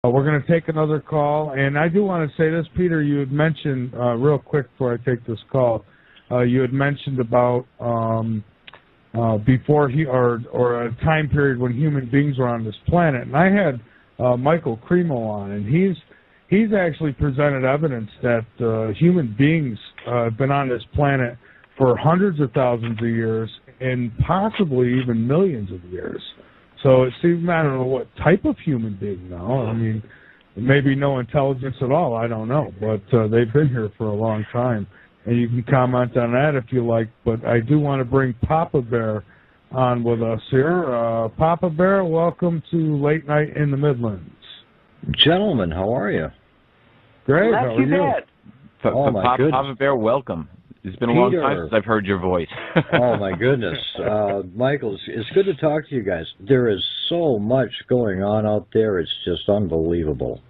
We're going to take another call, and I do want to say this, Peter. You had mentioned real quick before I take this call. You had mentioned about before or a time period when human beings were on this planet, and I had Michael Cremo on, and he's actually presented evidence that human beings have been on this planet for hundreds of thousands of years and possibly even millions of years. So it seems, I don't know what type of human being now. I mean, maybe no intelligence at all, I don't know. But they've been here for a long time. And you can comment on that if you like. But I do want to bring Papa Bear on with us here. Papa Bear, welcome to Late Night in the Midlands. Gentlemen, how are you? Great, how are you? Oh, my goodness. Papa Bear, welcome. It's been a long time since I've heard your voice. Oh, my goodness. Michael, it's good to talk to you guys. There is so much going on out there. It's just unbelievable.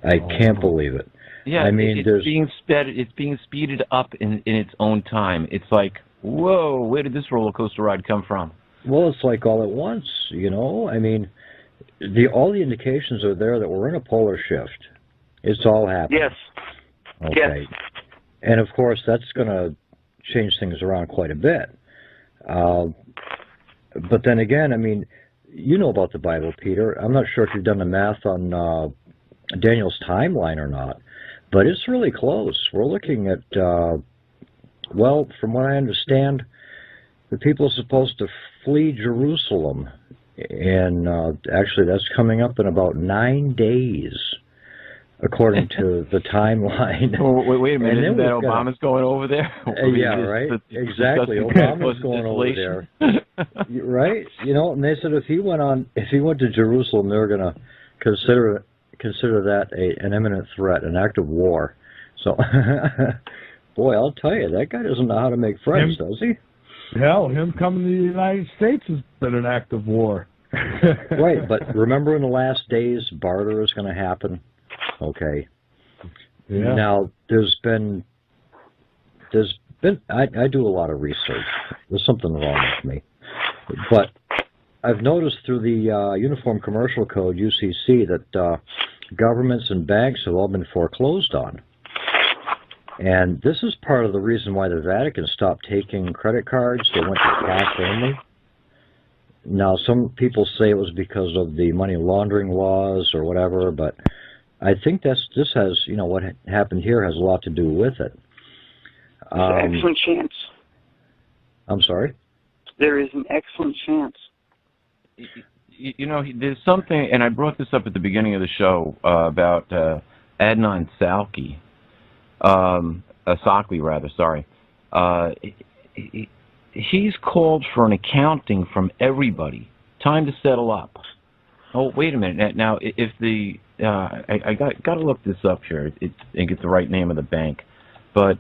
I can't believe it. Yeah, I mean, it's being speeded up in its own time. It's like, whoa, where did this roller coaster ride come from? Well, it's like all at once, you know? I mean, all the indications are there that we're in a polar shift. It's all happening. Yes. Okay. Yes. And, of course, that's going to change things around quite a bit. But then again, I mean, you know about the Bible, Peter. I'm not sure if you've done the math on Daniel's timeline or not, but it's really close. We're looking at, well, from what I understand, the people are supposed to flee Jerusalem. And actually, that's coming up in about 9 days. According to the timeline. Oh, wait a minute, isn't that Obama's going over there? Yeah, right? Exactly, Obama's going over there. Right? You know, and they said if he went to Jerusalem, they were going to consider that an imminent threat, an act of war. So, boy, I'll tell you, that guy doesn't know how to make friends, does he? Hell, him coming to the United States has been an act of war. Right, but remember in the last days, barter is going to happen. Okay. Yeah. Now there's been I do a lot of research. There's something wrong with me, but I've noticed through the Uniform Commercial Code (UCC) that governments and banks have all been foreclosed on, and this is part of the reason why the Vatican stopped taking credit cards. They went to cash only. Now some people say it was because of the money laundering laws or whatever, but I think this has, you know, what happened here has a lot to do with it. There's an excellent chance. I'm sorry? There is an excellent chance. You know, there's something, and I brought this up at the beginning of the show about Adnan Salki, Sakli rather, sorry. He's called for an accounting from everybody. Time to settle up. Oh, wait a minute. Now, if the I got to look this up here and get the right name of the bank, but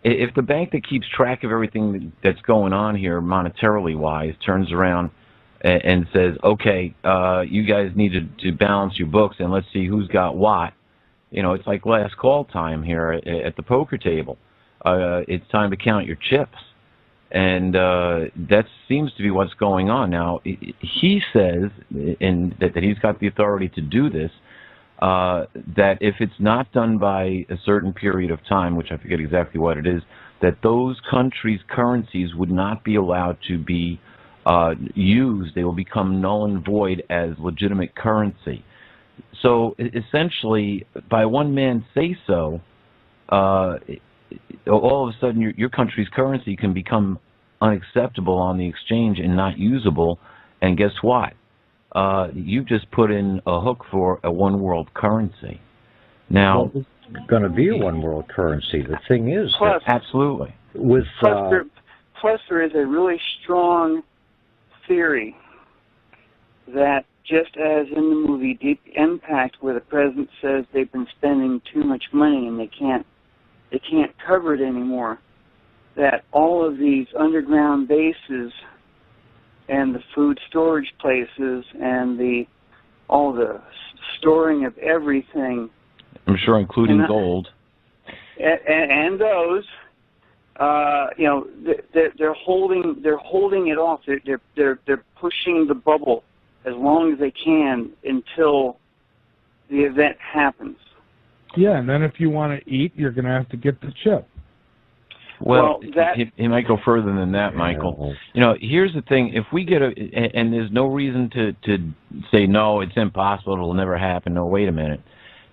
if the bank that keeps track of everything that's going on here monetarily wise turns around and says, okay, you guys need to balance your books and let's see who's got what, you know, it's like last call time here at the poker table. It's time to count your chips. And that seems to be what's going on now. He says, that he's got the authority to do this, that if it's not done by a certain period of time, which I forget exactly what it is, that those countries' currencies would not be allowed to be used. They will become null and void as legitimate currency. So essentially, by one man's say-so, all of a sudden your country's currency can become unacceptable on the exchange and not usable, and guess what? You've just put in a hook for a one-world currency. Now, well, it's going to be a one-world currency. The thing is, plus, absolutely. Plus, there is a really strong theory that just as in the movie Deep Impact, where the president says they've been spending too much money and they can't cover it anymore, that all of these underground bases and the food storage places and all the storing of everything, I'm sure including gold, and those, you know, they're holding it off. They're pushing the bubble as long as they can until the event happens. Yeah, and then if you want to eat, you're going to have to get the chip. Well, it might go further than that, Michael. You know, here's the thing: if we get and there's no reason to say no, it's impossible, it'll never happen. No, wait a minute.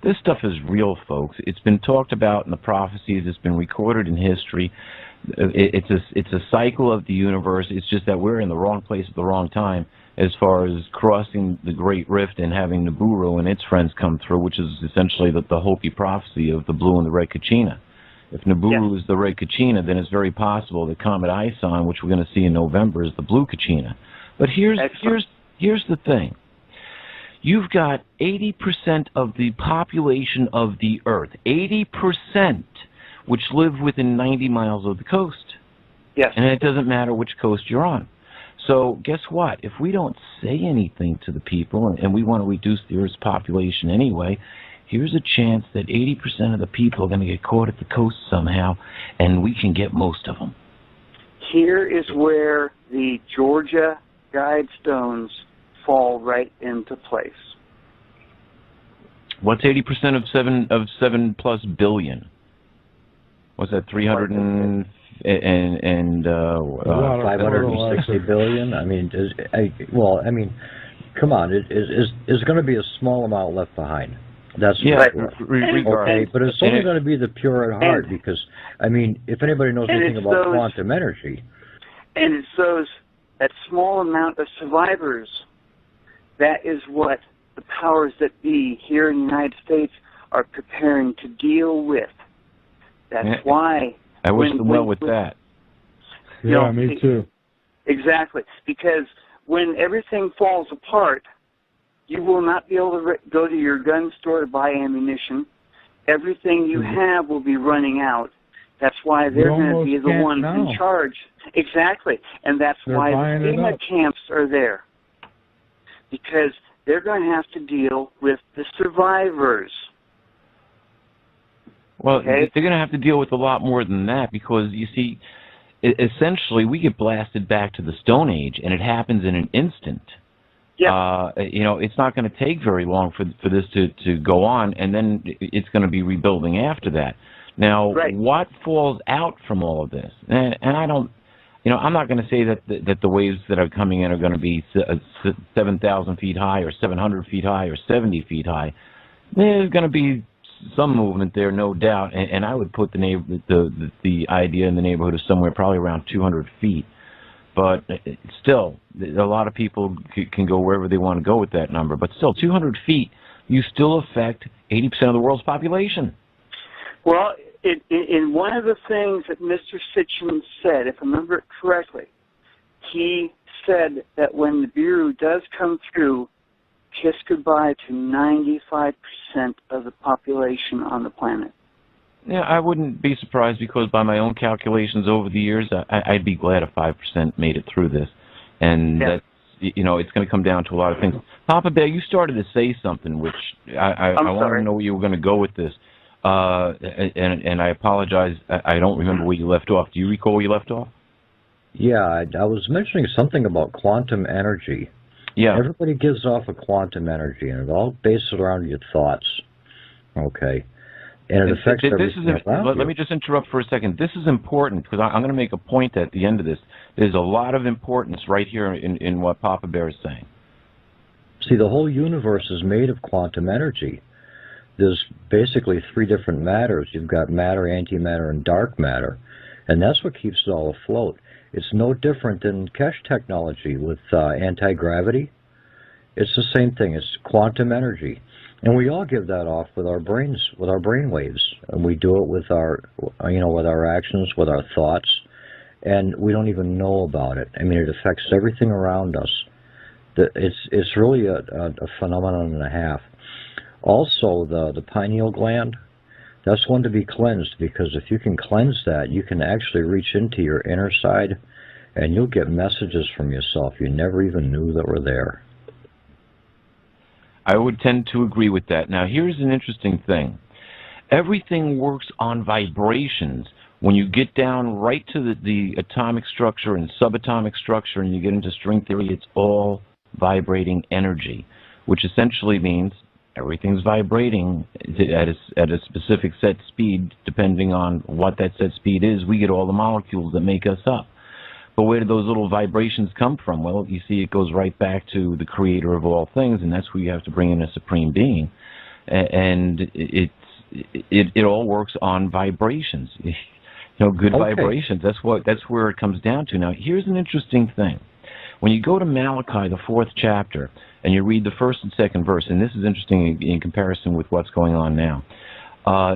This stuff is real, folks. It's been talked about in the prophecies. It's been recorded in history. It's a cycle of the universe. It's just that we're in the wrong place at the wrong time as far as crossing the Great Rift and having Nibiru and its friends come through, which is essentially the Hopi prophecy of the blue and the red Kachina. If Nibiru is the red Kachina, then it's very possible that Comet Ison, which we're going to see in November, is the blue Kachina. But here's the thing. You've got 80% of the population of the Earth, 80%, which live within 90 miles of the coast. Yes. And it doesn't matter which coast you're on. So guess what? If we don't say anything to the people, and we want to reduce the Earth's population anyway, here's a chance that 80% of the people are going to get caught at the coast somehow, and we can get most of them. Here is where the Georgia guide stones fall right into place. What's 80% of 7+ billion? What's that? 560 billion. I mean, come on. Is going to be a small amount left behind. That's okay, but it's only going to be the pure at heart, because I mean, if anybody knows anything about quantum energy, and it's that small amount of survivors. That is what the powers that be here in the United States are preparing to deal with. That's why I wish them well with that. Yeah, me too. Exactly, because when everything falls apart, you will not be able to go to your gun store to buy ammunition. Everything you have will be running out. That's why they're going to be the ones in charge. Exactly, and that's why the FEMA camps are there. Because they're going to have to deal with the survivors. Well, they're going to have to deal with a lot more than that, because, you see, essentially we get blasted back to the Stone Age, and it happens in an instant. Yeah. You know, it's not going to take very long for this to go on, and then it's going to be rebuilding after that. Now, what falls out from all of this? And I don't, you know, I'm not going to say that the waves that are coming in are going to be 7,000 feet high or 700 feet high or 70 feet high. There's going to be some movement there, no doubt, and I would put the idea in the neighborhood of somewhere probably around 200 feet. But still, a lot of people can go wherever they want to go with that number. But still, 200 feet, you still affect 80% of the world's population. Well, in one of the things that Mr. Sitchin said, if I remember it correctly, he said that when Nibiru does come through, kiss goodbye to 95% of the population on the planet. Yeah, I wouldn't be surprised, because by my own calculations over the years, I'd be glad if 5% made it through this. And that's, you know, it's going to come down to a lot of things. Papa Bear, you started to say something, which I want to know where you were going to go with this. And I apologize, I don't remember where you left off. Do you recall where you left off? Yeah, I was mentioning something about quantum energy. Yeah. Everybody gives off a quantum energy, and it all based around your thoughts. Okay. And it affects everything around you. Let me just interrupt for a second. This is important, because I'm going to make a point at the end of this. There's a lot of importance right here in what Papa Bear is saying. See, the whole universe is made of quantum energy. There's basically 3 different matters. You've got matter, antimatter, and dark matter. And that's what keeps it all afloat. It's no different than Kesh technology with anti-gravity. It's the same thing. It's quantum energy. And we all give that off with our brains, with our brain waves. And we do it with our, with our actions, with our thoughts. And we don't even know about it. I mean, it affects everything around us. It's really a phenomenon and a half. Also, the pineal gland, that's one to be cleansed, because if you can cleanse that, you can actually reach into your inner side, and you'll get messages from yourself you never even knew that were there. I would tend to agree with that. Now, here's an interesting thing. Everything works on vibrations. When you get down right to the atomic structure and subatomic structure, and you get into string theory, it's all vibrating energy, which essentially means everything's vibrating at a specific set speed. Depending on what that set speed is, we get all the molecules that make us up. But where do those little vibrations come from? Well, you see, it goes right back to the creator of all things, and that's where you have to bring in a supreme being. And it all works on vibrations. You know, good vibrations. That's where it comes down to. Now, here's an interesting thing. When you go to Malachi, the 4th chapter, and you read the 1st and 2nd verse, and this is interesting in comparison with what's going on now,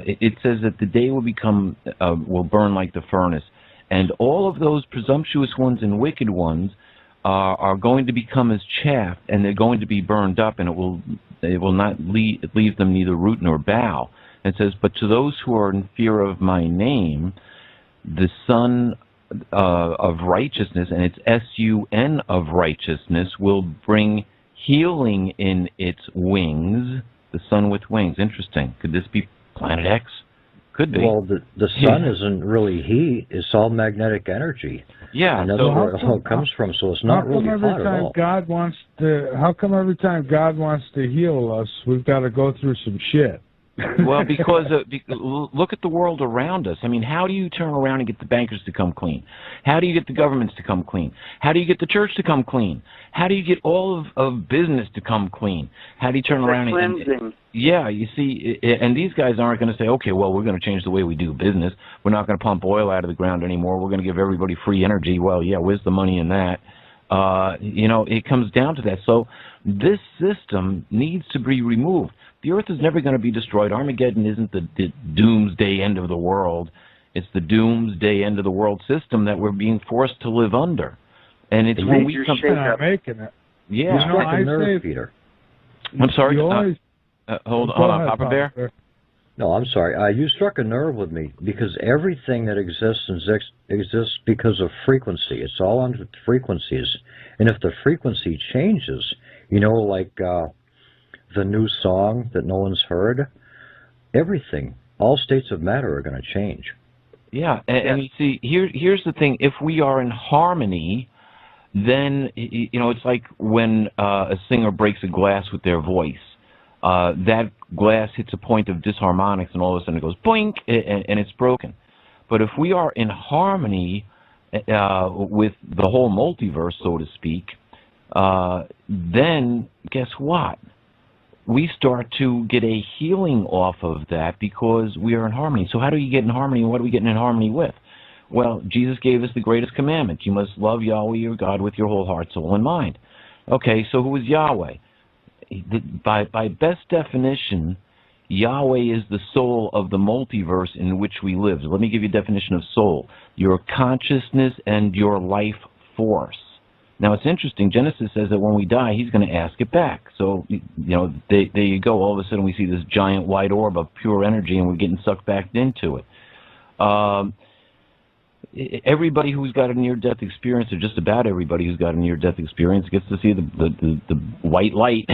it says that the day will burn like the furnace, and all of those presumptuous ones and wicked ones are going to become as chaff, and they're going to be burned up, and it will not leave them neither root nor bough. And it says, but to those who are in fear of my name, the Son of righteousness, and it's S-U-N of righteousness, will bring healing in its wings. The sun with wings. Interesting. Could this be Planet X? Could be. Well, the sun isn't really heat. It's all magnetic energy. Yeah. And that's where it all comes from. So it's not really hot at all. How come every time God wants to heal us, we've got to go through some shit? Well, because look at the world around us. I mean, how do you turn around and get the bankers to come clean? How do you get the governments to come clean? How do you get the church to come clean? How do you get all of business to come clean? How do you turn around and yeah, you see, and these guys aren't going to say, okay, well, we're going to change the way we do business. We're not going to pump oil out of the ground anymore. We're going to give everybody free energy. Well, yeah, where's the money in that? You know, it comes down to that. So this system needs to be removed. The Earth is never going to be destroyed. Armageddon isn't the doomsday end of the world. It's the doomsday end of the world system that we're being forced to live under. And it's when we come to making it. Yeah. It's like a nerve feeder. I'm sorry. Hold on, Papa Bear. No, I'm sorry. You struck a nerve with me because everything that exists exists because of frequency. It's all on frequencies. And if the frequency changes, you know, like the new song that no one's heard, everything, all states of matter are going to change. Yeah, and you see, here's the thing. If we are in harmony, then, you know, it's like when a singer breaks a glass with their voice. That glass hits a point of disharmonics, and all of a sudden it goes boink, and it's broken. But if we are in harmony with the whole multiverse, so to speak, then guess what? We start to get a healing off of that because we are in harmony. So how do you get in harmony, and what are we getting in harmony with? Well, Jesus gave us the greatest commandment. You must love Yahweh your God with your whole heart, soul, and mind. Okay, so who is Yahweh? By best definition, Yahweh is the soul of the multiverse in which we live. So let me give you a definition of soul. Your consciousness and your life force. Now, it's interesting. Genesis says that when we die, he's going to ask it back. So, you know, there you go. All of a sudden, we see this giant white orb of pure energy, and we're getting sucked back into it. Everybody who's got a near-death experience, or just about everybody who's got a near-death experience, gets to see the white light.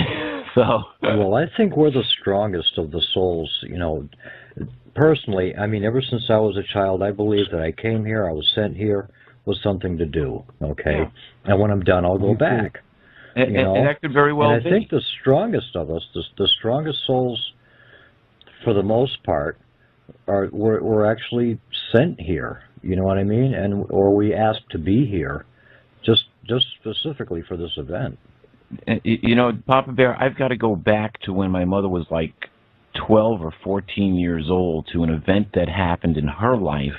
So, well, I think we're the strongest of the souls. You know, personally, I mean, ever since I was a child, I believe that I came here, I was sent here, was something to do. Okay, yeah. And when I'm done, I'll go back. And that could very well be. I think the strongest of us, the strongest souls, for the most part, we're actually sent here. You know what I mean? Or we asked to be here, just specifically for this event. You know, Papa Bear, I've got to go back to when my mother was like 12 or 14 years old to an event that happened in her life,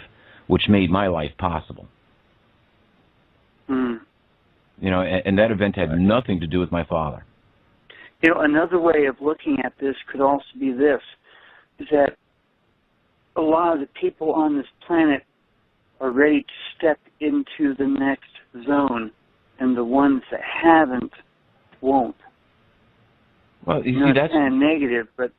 which made my life possible. You know, and that event had nothing to do with my father. You know, another way of looking at this could also be this, is that a lot of the people on this planet are ready to step into the next zone, and the ones that haven't won't. Well, you see, that's kind of negative, but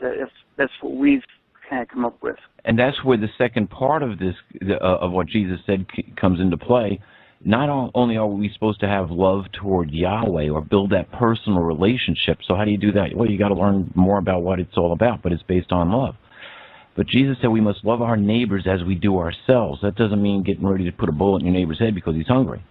that's what we've kind of come up with. And that's where the second part of this, of what Jesus said, comes into play. Not only are we supposed to have love toward Yahweh or build that personal relationship. So how do you do that? Well, you got to learn more about what it's all about, but it's based on love. But Jesus said we must love our neighbors as we do ourselves. That doesn't mean getting ready to put a bullet in your neighbor's head because he's hungry.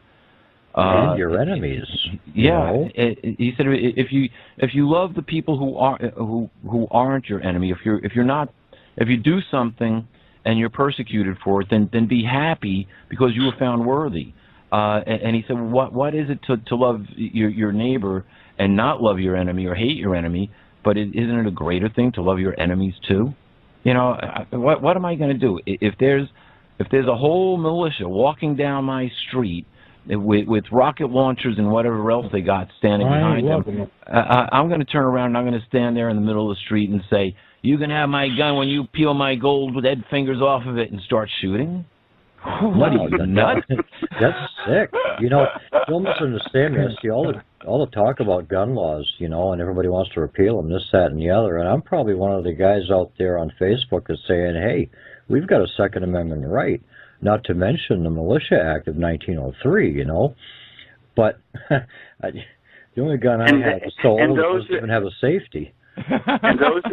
And your enemies. Yeah, he said if you love the people who aren't your enemy, if you do something and you're persecuted for it, then be happy because you were found worthy. And he said, what is it to love your neighbor and not love your enemy or hate your enemy? But isn't it a greater thing to love your enemies too? You know, what am I going to do if there's a whole militia walking down my street with rocket launchers and whatever else they got standing behind them? I'm going to turn around and I'm going to stand there in the middle of the street and say, "You can have my gun when you peel my gold dead fingers off of it," and start shooting? What are you, nuts? That's sick. You know, you almost understand me. I see all the talk about gun laws, you know, and everybody wants to repeal them, this, that, and the other. And I'm probably one of the guys out there on Facebook that's saying, hey, we've got a Second Amendment right, not to mention the Militia Act of 1903, you know. But the only gun I have is so old it doesn't even have a safety. And those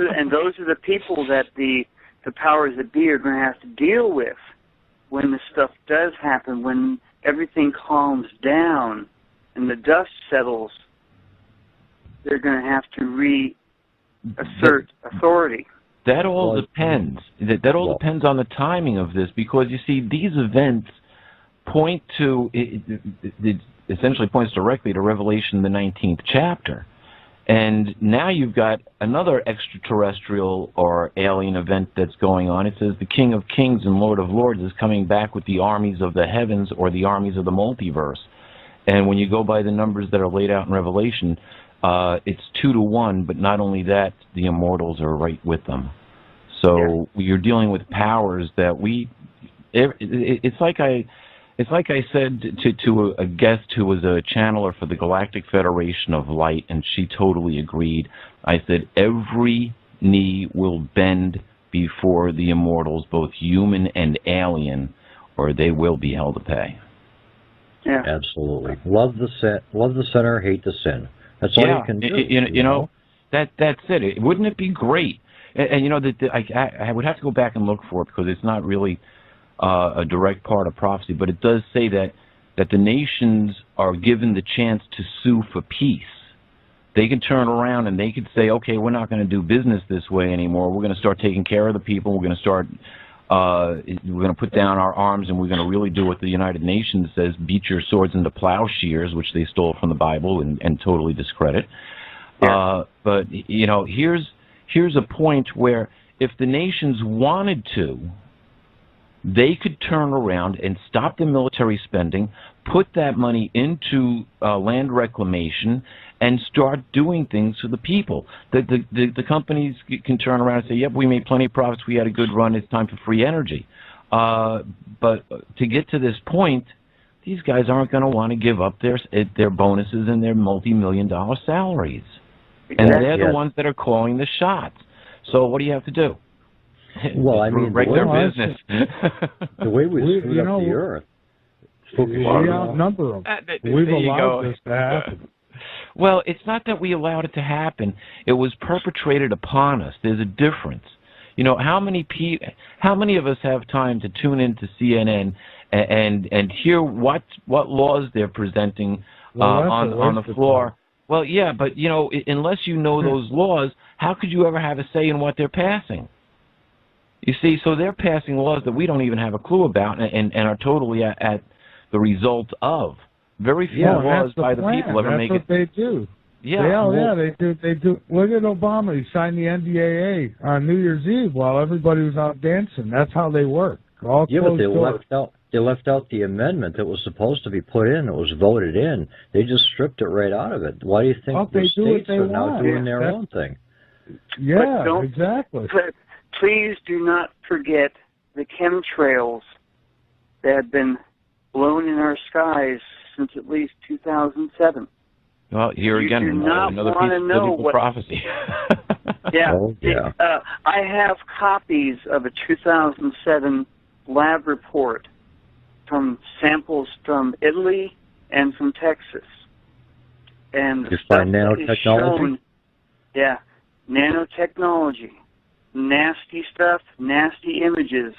are the people that the powers that be are going to have to deal with when the stuff does happen, when everything calms down and the dust settles. They're going to have to reassert authority. That all depends. That all depends on the timing of this, because you see, these events point to it essentially points directly to Revelation, the 19th chapter. And now you've got another extraterrestrial or alien event that's going on. It says the King of Kings and Lord of Lords is coming back with the armies of the heavens, or the armies of the multiverse. And when you go by the numbers that are laid out in Revelation, it's 2 to 1, but not only that, the immortals are right with them. So you're dealing with powers that it's like I said to a guest who was a channeler for the Galactic Federation of Light, and she totally agreed. I said, every knee will bend before the immortals, both human and alien, or they will be held to pay. Yeah, absolutely. Love the sinner, hate the sin. That's all you can do. You know, that's it. Wouldn't it be great? And you know, I would have to go back and look for it, because it's not really a direct part of prophecy, but it does say that the nations are given the chance to sue for peace. They can turn around and they could say, okay, we're not going to do business this way anymore. We're going to start taking care of the people. We're going to start, we're going to put down our arms, and we're going to really do what the United Nations says, beat your swords into plowshares, which they stole from the Bible and totally discredit. Yeah. But, you know, here's a point where if the nations wanted to, they could turn around and stop the military spending, put that money into land reclamation, and start doing things for the people. The companies can turn around and say, yep, we made plenty of profits, we had a good run, it's time for free energy. But to get to this point, these guys aren't going to want to give up their bonuses and their multi-million-dollar salaries. And they're the ones that are calling the shots. So what do you have to do? Well, I mean, regular business. The way we screwed up the earth. We outnumber them. We've allowed this to happen. Well, it's not that we allowed it to happen. It was perpetrated upon us. There's a difference. You know, how many of us have time to tune into CNN and hear what laws they're presenting on the floor? Well, yeah, but, you know, unless you know those laws, how could you ever have a say in what they're passing? You see, so they're passing laws that we don't even have a clue about and are totally at the result of. Very few laws by the people ever make it. That's what they do. Yeah. They do. Look at Obama. He signed the NDAA on New Year's Eve while everybody was out dancing. That's how they work. But they left out the amendment that was supposed to be put in, that was voted in. They just stripped it right out of it. Why do you think the states are now doing their own thing? Yeah, exactly. Please do not forget the chemtrails that have been blown in our skies since at least 2007. Well, here again, another piece of biblical prophecy. I have copies of a 2007 lab report from samples from Italy and from Texas. And you find nanotechnology? Nanotechnology. Nasty stuff, nasty images.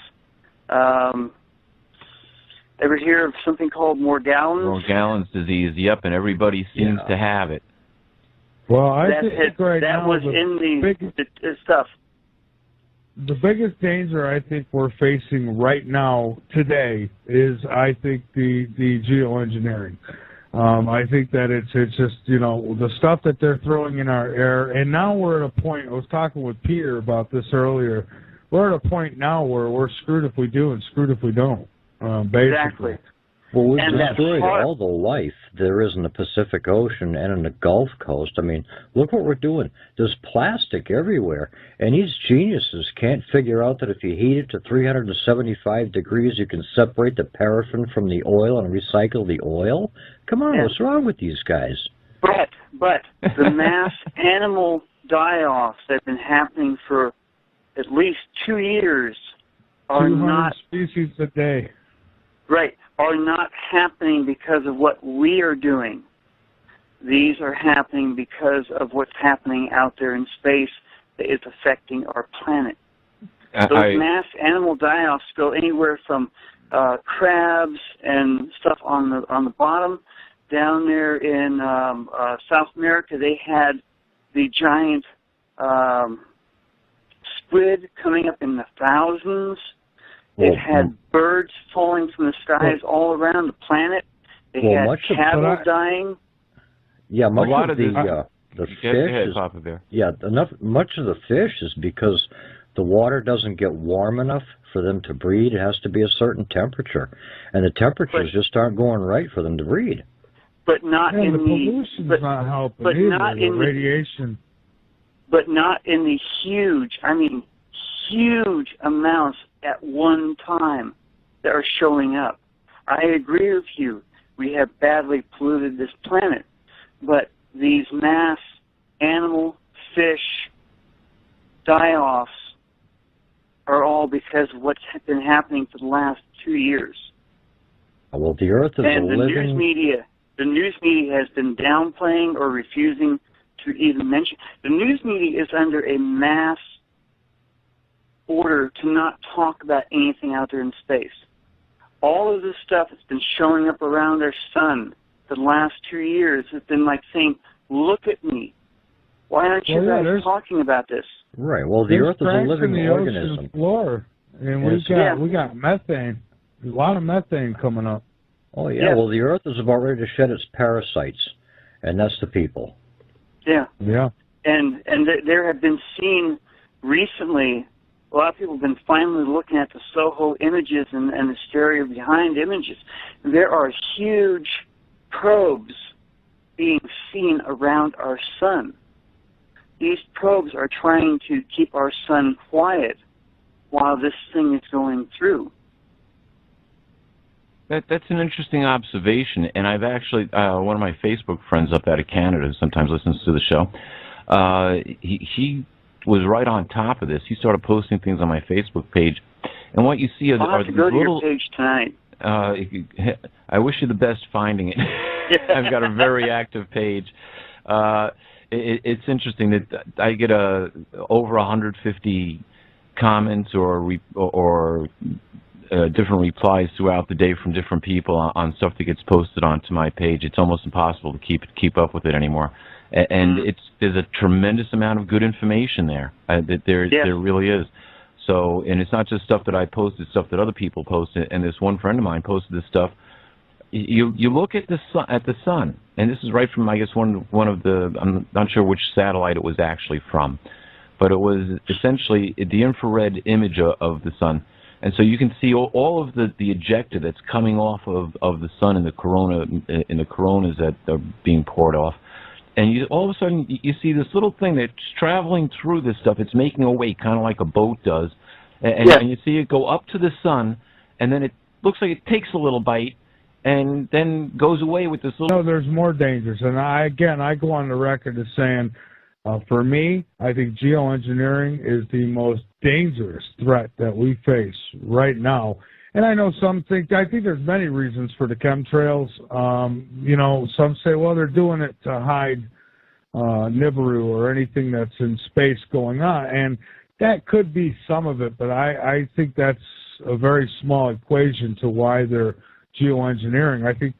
Ever hear of something called Morgellons? Morgellons disease, yep, and everybody seems to have it. Well, I think right that now was in the stuff. The biggest danger I think we're facing right now today is, I think, the geoengineering. I think that it's just, you know, the stuff that they're throwing in our air, and now we're at a point. I was talking with Peter about this earlier. We're at a point now where we're screwed if we do and screwed if we don't. Basically. Exactly. Well, we've destroyed all the life there is in the Pacific Ocean and in the Gulf Coast. I mean, look what we're doing. There's plastic everywhere, and these geniuses can't figure out that if you heat it to 375 degrees, you can separate the paraffin from the oil and recycle the oil? Come on, what's wrong with these guys? But the mass animal die-offs that have been happening for at least 2 years are 200 not... species a day. Right, are not happening because of what we are doing. These are happening because of what's happening out there in space that is affecting our planet. Those mass animal die-offs go anywhere from crabs and stuff on the bottom. Down there in South America, they had the giant squid coming up in the thousands. It had birds falling from the skies all around the planet. They had cattle dying. Yeah, much of the fish much of the fish is because the water doesn't get warm enough for them to breed. It has to be a certain temperature, and the temperatures just aren't going right for them to breed. But not in the pollution's not helping either. Not in the radiation. But not in the huge amounts at one time that are showing up. I agree with you. We have badly polluted this planet. But these mass animal, fish die-offs are all because of what's been happening for the last 2 years. Well, the Earth is and the news media has been downplaying or refusing to even mention. The news media is under a mass order to not talk about anything out there in space. All of this stuff that's been showing up around our sun for the last 2 years has been like saying, look at me. Why aren't you guys talking about this? Right. Well, the Earth is a living organism. Ocean floor, and we got methane. A lot of methane coming up. Oh, yeah. Well, the Earth is about ready to shed its parasites, and that's the people. Yeah. Yeah. And there have been seen recently, a lot of people have been finally looking at the SOHO images and the stereo behind images. There are huge probes being seen around our sun. These probes are trying to keep our sun quiet while this thing is going through. That's an interesting observation, and I've actually, one of my Facebook friends up out of Canada who sometimes listens to the show, he was right on top of this. He started posting things on my Facebook page, and what you see are these little... I'll have to go to your page tonight. I wish you the best finding it. I've got a very active page. It's interesting that I get over 150 comments or different replies throughout the day from different people on stuff that gets posted onto my page. It's almost impossible to keep up with it anymore. And there's a tremendous amount of good information there. There really is. So, and it's not just stuff that I post, it's stuff that other people post. And this one friend of mine posted this stuff. You look at the sun, and this is right from, I guess, one of the, I'm not sure which satellite it was actually from, but it was essentially the infrared image of the sun. And so you can see all of the ejecta that's coming off of the sun in the coronas that are being poured off. And all of a sudden you see this little thing that's traveling through this stuff. It's making a way, kind of like a boat does. And you see it go up to the sun, and then it looks like it takes a little bite, and then goes away with this little... No, there's more dangers. And I go on the record as saying, for me, I think geoengineering is the most dangerous threat that we face right now. And I know I think there's many reasons for the chemtrails. Some say, well, they're doing it to hide Nibiru or anything that's in space going on. And that could be some of it, but I think that's a very small equation to why they're geoengineering. I think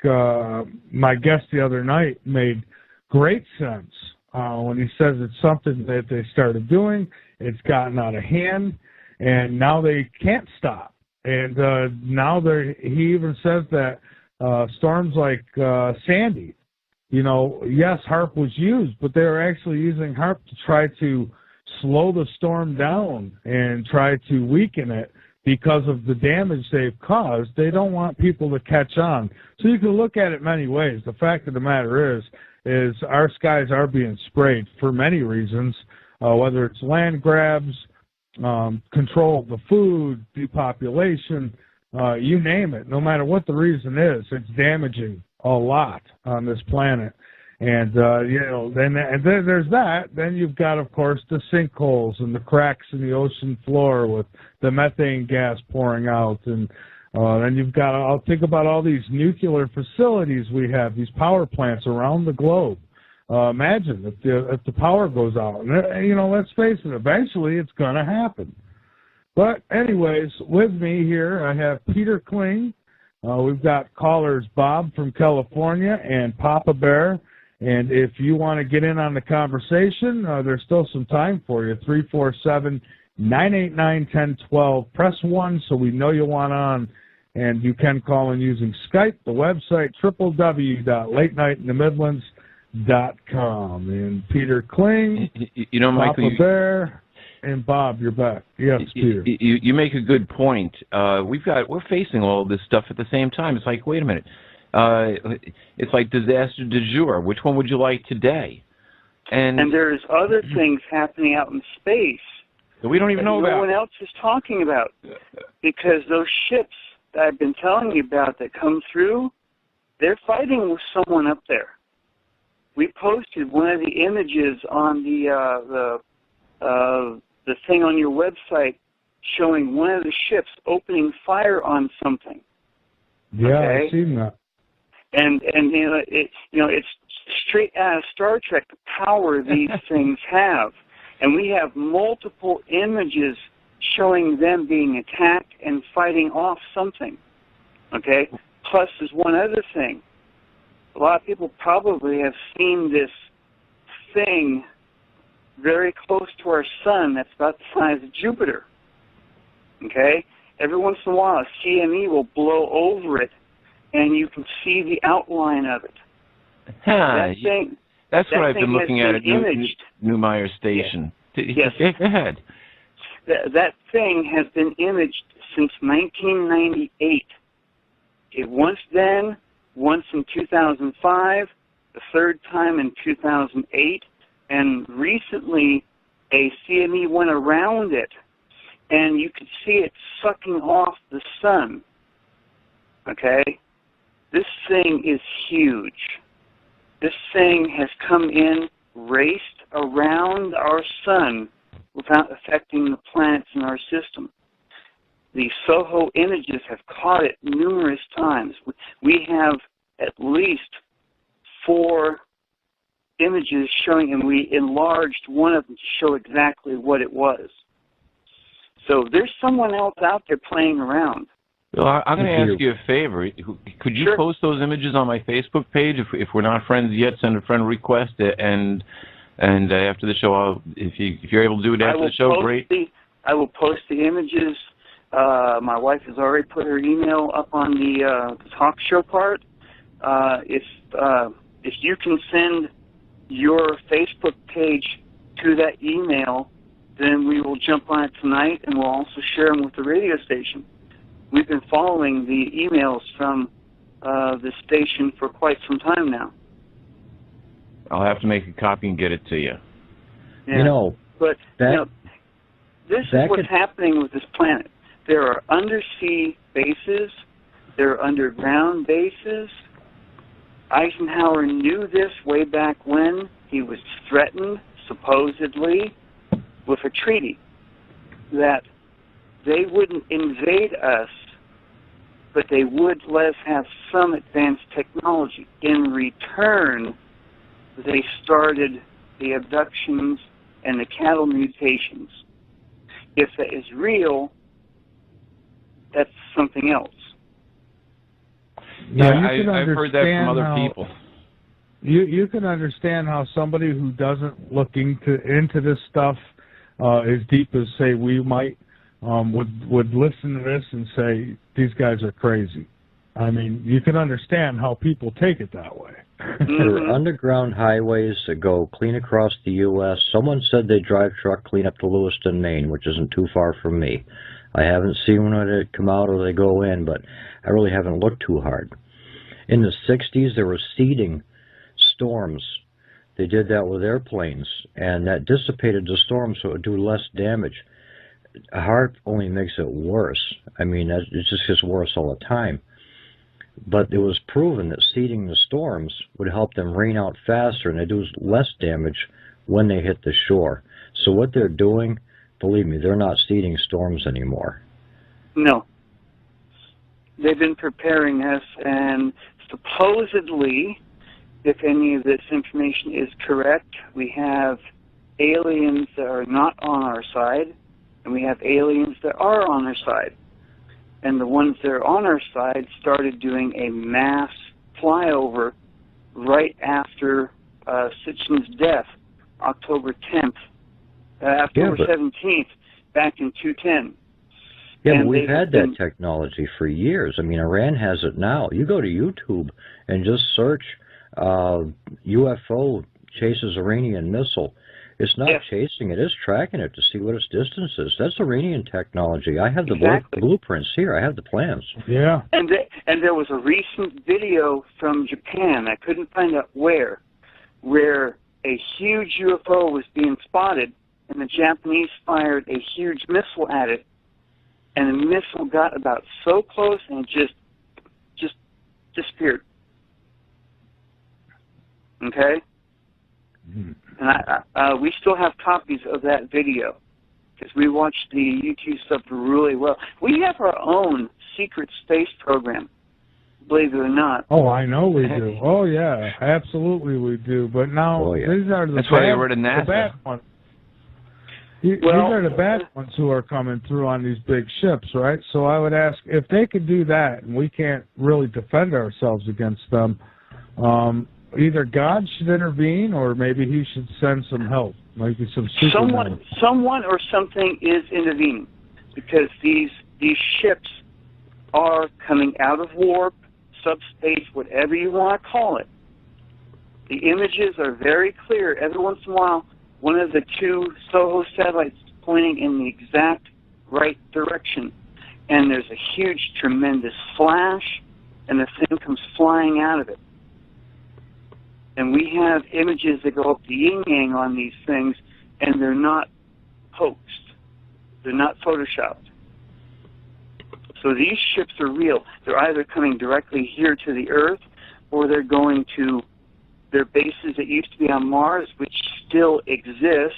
my guest the other night made great sense when he says it's something that they started doing, it's gotten out of hand, and now they can't stop. And now he even says that storms like Sandy, yes, HARP was used, but they were actually using HARP to try to slow the storm down and try to weaken it because of the damage they've caused. They don't want people to catch on. So you can look at it many ways. The fact of the matter is our skies are being sprayed for many reasons, whether it's land grabs, control of the food, depopulation, you name it. No matter what the reason is, it's damaging a lot on this planet. And, then there's that. Then you've got, of course, the sinkholes and the cracks in the ocean floor with the methane gas pouring out. And then you've got, I'll think about all these nuclear facilities we have, these power plants around the globe. Imagine if the power goes out. And, let's face it, eventually it's going to happen. But anyways, with me here, I have Peter Kling. We've got callers Bob from California and Papa Bear. And if you want to get in on the conversation, there's still some time for you. 347-989-1012. Press 1 so we know you want on. And you can call in using Skype, the website, www.latenightinthemidlands.com. And Peter Kling, Michael, Papa Bear, and Bob, you're back. Yes, Peter. You make a good point. We're facing all this stuff at the same time. It's like, wait a minute. It's like disaster du jour. Which one would you like today? And there's other things happening out in space that we don't even know about. No one else is talking about, because those ships that I've been telling you about that come through, they're fighting with someone up there. We posted one of the images on the thing on your website showing one of the ships opening fire on something. Yeah, okay? I've seen that. And it's straight out of Star Trek, the power these things have. And we have multiple images showing them being attacked and fighting off something. Okay? Plus, there's one other thing. A lot of people probably have seen this thing very close to our sun that's about the size of Jupiter. Okay? Every once in a while, a CME will blow over it, and you can see the outline of it. That's what I've been looking at Newmeyer Station. Yes. Go ahead. That thing has been imaged since 1998. Once then, once in 2005, the third time in 2008, and recently a CME went around it, and you could see it sucking off the sun. Okay? This thing is huge. This thing has come in, raced around our sun without affecting the planets in our system. The SOHO images have caught it numerous times. We have at least 4 images showing, and we enlarged one of them to show exactly what it was. So there's someone else out there playing around. Well, I'm going to ask you a favor. Could you post those images on my Facebook page? If we're not friends yet, send a friend request, and after the show, if you're able to do it after the show, great. I will post the images. My wife has already put her email up on the talk show part. If you can send your Facebook page to that email, then we will jump on it tonight, and we'll also share them with the radio station. We've been following the emails from the station for quite some time now. I'll have to make a copy and get it to you. Yeah. This is what's happening with this planet. There are undersea bases. There are underground bases. Eisenhower knew this way back when. He was threatened, supposedly, with a treaty that they wouldn't invade us, but they would let us have some advanced technology. In return, they started the abductions and the cattle mutations. If that is real, that's something else. Now, Yeah, I've heard that from other people. You can understand how somebody who doesn't look into this stuff as deep as, say, we might, would listen to this and say, these guys are crazy. I mean, you can understand how people take it that way. There are underground highways that go clean across the U.S. Someone said they drive truck clean up to Lewiston, Maine, which isn't too far from me. I haven't seen when they come out or they go in, but I really haven't looked too hard. In the 60s, there were seeding storms. They did that with airplanes, and that dissipated the storm so it would do less damage. A heart only makes it worse. I mean, it just gets worse all the time. But it was proven that seeding the storms would help them rain out faster and they do less damage when they hit the shore. So what they're doing, believe me, they're not seeding storms anymore. No. They've been preparing us, and supposedly, if any of this information is correct, we have aliens that are not on our side, and we have aliens that are on our side. And the ones that are on our side started doing a mass flyover right after Sitchin's death, October 10th, October 17th, back in 2010. Yeah, but we've had that technology for years. I mean, Iran has it now. You go to YouTube and just search UFO chases Iranian missile. It's not chasing it, it's tracking it to see what its distance is. That's Iranian technology. I have the blueprints here. I have the plans. Yeah. And there was a recent video from Japan, I couldn't find out where a huge UFO was being spotted, and the Japanese fired a huge missile at it, and the missile got about so close and just disappeared. Okay? And we still have copies of that video because we watched the YouTube stuff really well. We have our own secret space program, believe it or not. Oh, I know we do. Oh, yeah, absolutely we do. But now these are the bad ones. These are the bad ones who are coming through on these big ships, right? So I would ask, if they could do that and we can't really defend ourselves against them, either God should intervene or maybe he should send some help, maybe some supermen. Someone or something is intervening because these ships are coming out of warp, subspace, whatever you want to call it. The images are very clear. Every once in a while, one of the two SOHO satellites is pointing in the exact right direction, and there's a huge, tremendous flash, and the thing comes flying out of it. And we have images that go up the yin-yang on these things, and they're not hoaxed. They're not photoshopped. So these ships are real. They're either coming directly here to the Earth, or they're going to their bases that used to be on Mars, which still exist.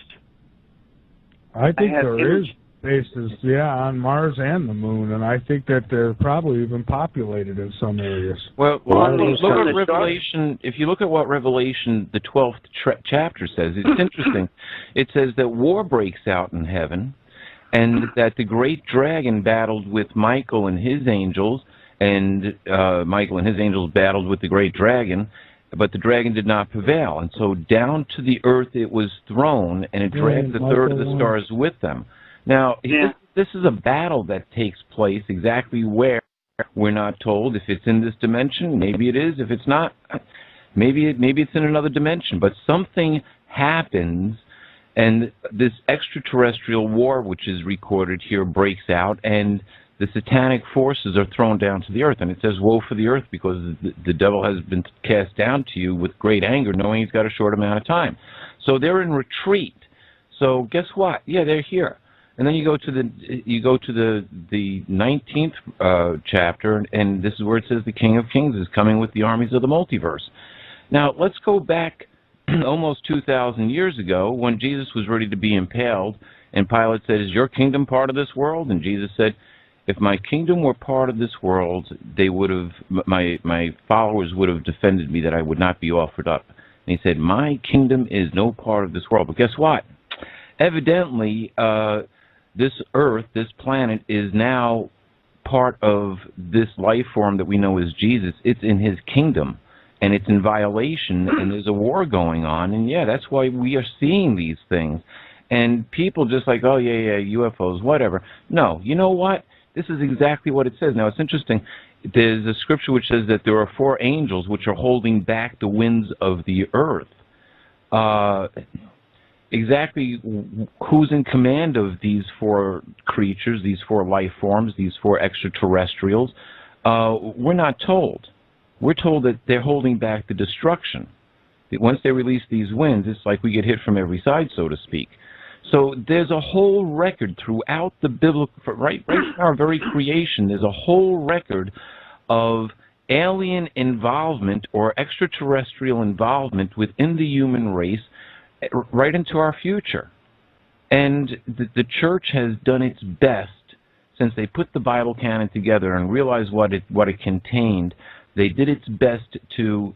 I think there is bases, on Mars and the Moon, and I think that they're probably even populated in some areas. Well, look at Revelation. If you look at what Revelation, the 12th chapter says, it's interesting. It says that war breaks out in heaven, and that the great dragon battled with Michael and his angels, and Michael and his angels battled with the great dragon, but the dragon did not prevail. And so down to the earth it was thrown, and it dragged the third of the stars with them. Now, this is a battle that takes place exactly where we're not told. If it's in this dimension, maybe it is. If it's not, maybe it's in another dimension. But something happens, and this extraterrestrial war, which is recorded here, breaks out, and the satanic forces are thrown down to the earth. And it says, woe for the earth, because the devil has been cast down to you with great anger, knowing he's got a short amount of time. So they're in retreat. So guess what? Yeah, they're here. And then you go to the 19th chapter, and this is where it says the King of Kings is coming with the armies of the multiverse. Now, let's go back almost 2,000 years ago when Jesus was ready to be impaled, and Pilate said, is your kingdom part of this world? And Jesus said, if my kingdom were part of this world, they would have, my followers would have defended me that I would not be offered up. And he said, my kingdom is no part of this world. But guess what? Evidently, this Earth, this planet, is now part of this life form that we know as Jesus, it's in his kingdom, and it's in violation, and there's a war going on, and yeah, that's why we are seeing these things. And people just like, oh, yeah, UFOs, whatever. No, you know what? This is exactly what it says. Now, it's interesting. There's a scripture which says that there are 4 angels which are holding back the winds of the earth. Exactly who's in command of these 4 creatures, these 4 life forms, these 4 extraterrestrials, we're not told. We're told that they're holding back the destruction. Once they release these winds, it's like we get hit from every side, so to speak. So there's a whole record throughout the biblical, right in our very creation, there's a whole record of alien involvement or extraterrestrial involvement within the human race right into our future. And the church has done its best since they put the Bible canon together and realized what it contained. They did its best to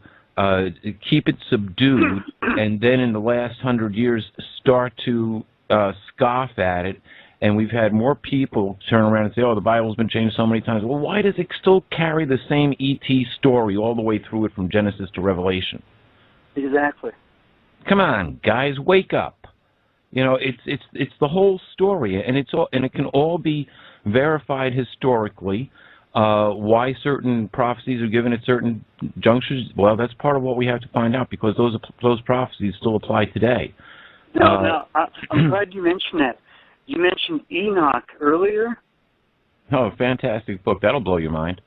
keep it subdued, and then in the last 100 years start to scoff at it. And we've had more people turn around and say, oh, the Bible's been changed so many times. Well, why does it still carry the same E.T. story all the way through it from Genesis to Revelation? Exactly. Come on, guys, wake up. You know, it's the whole story, and it can all be verified historically. Why certain prophecies are given at certain junctures? Well, that's part of what we have to find out, because those prophecies still apply today. No, I'm glad you mentioned that. You mentioned Enoch earlier. Oh, fantastic book! That'll blow your mind.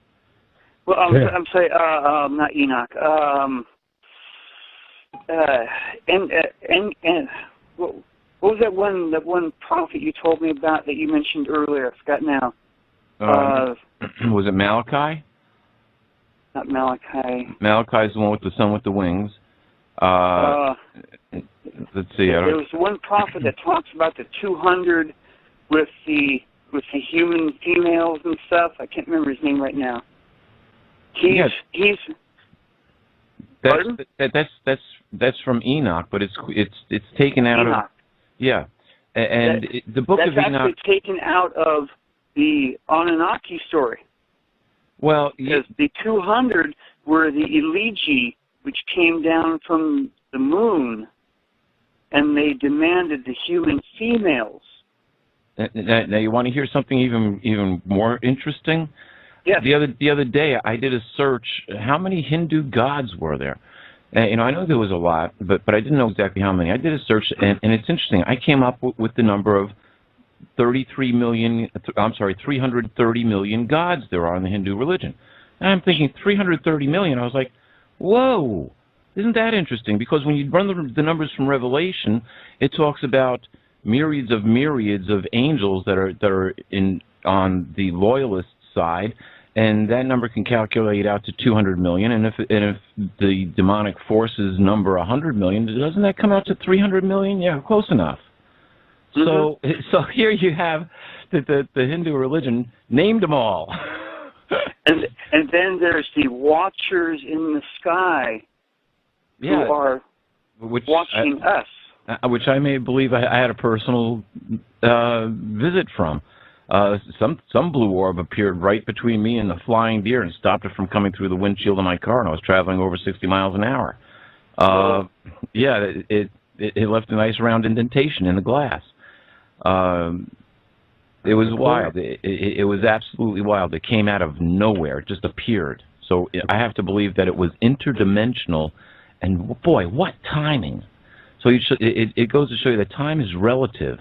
Well, I'm saying not Enoch. What was that one prophet you told me about that you mentioned earlier? I forgot now. Was it Malachi? Not Malachi. Malachi's the one with the sun with the wings. Let's see. There was one prophet that talks about the 200 with the human females and stuff. I can't remember his name right now. That's from Enoch, but it's taken out Enoch. of and the book of Enoch. That's actually taken out of the Anunnaki story. Well, because the 200 were the Illusive, which came down from the moon, and they demanded the human females. Now you want to hear something even more interesting? Yes. The other day I did a search. How many Hindu gods were there? And I know there was a lot, but I didn't know exactly how many. I did a search, and it's interesting. I came up with the number of 330 million gods there are in the Hindu religion. And I'm thinking 330 million. I was like, whoa, isn't that interesting? Because when you run the numbers from Revelation, it talks about myriads of angels that are on the loyalist side, and that number can calculate out to 200 million. And if the demonic forces number 100 million, doesn't that come out to 300 million? Yeah, close enough. Mm-hmm. So here you have the Hindu religion named them all. and then there's the watchers in the sky who are watching us. Which I may believe I had a personal visit from. Some blue orb appeared right between me and the flying deer and stopped it from coming through the windshield of my car, and I was traveling over 60 miles an hour. It left a nice round indentation in the glass. It was wild. It was absolutely wild. It came out of nowhere. It just appeared. So I have to believe that it was interdimensional, and boy, what timing. So it goes to show you that time is relative.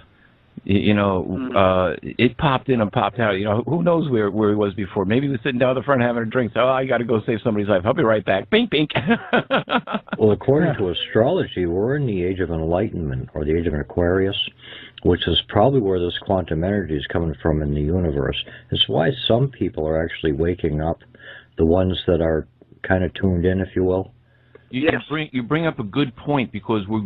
It popped in and popped out. Who knows where he was before? Maybe he was sitting down at the front having a drink. So, I got to go save somebody's life. I'll be right back. Bink, bink. Well, according to astrology, we're in the age of enlightenment, or the age of Aquarius, which is probably where this quantum energy is coming from in the universe. It's why some people are actually waking up, the ones that are kind of tuned in, if you will. You bring up a good point, because we're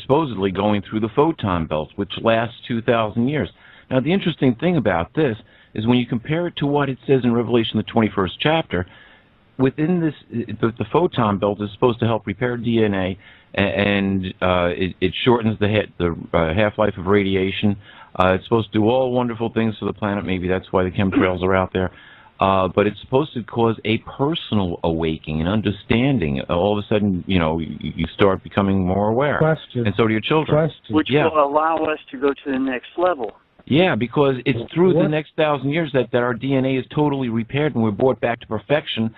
supposedly going through the photon belt, which lasts 2,000 years. Now, the interesting thing about this is when you compare it to what it says in Revelation, the 21st chapter, within this, the photon belt is supposed to help repair DNA, and it shortens the half-life of radiation. It's supposed to do all wonderful things for the planet. Maybe that's why the chemtrails are out there. But it's supposed to cause a personal awakening and understanding. All of a sudden, you start becoming more aware. Question. And so do your children. Which will allow us to go to the next level. Yeah, because it's through the next 1,000 years that our DNA is totally repaired and we're brought back to perfection.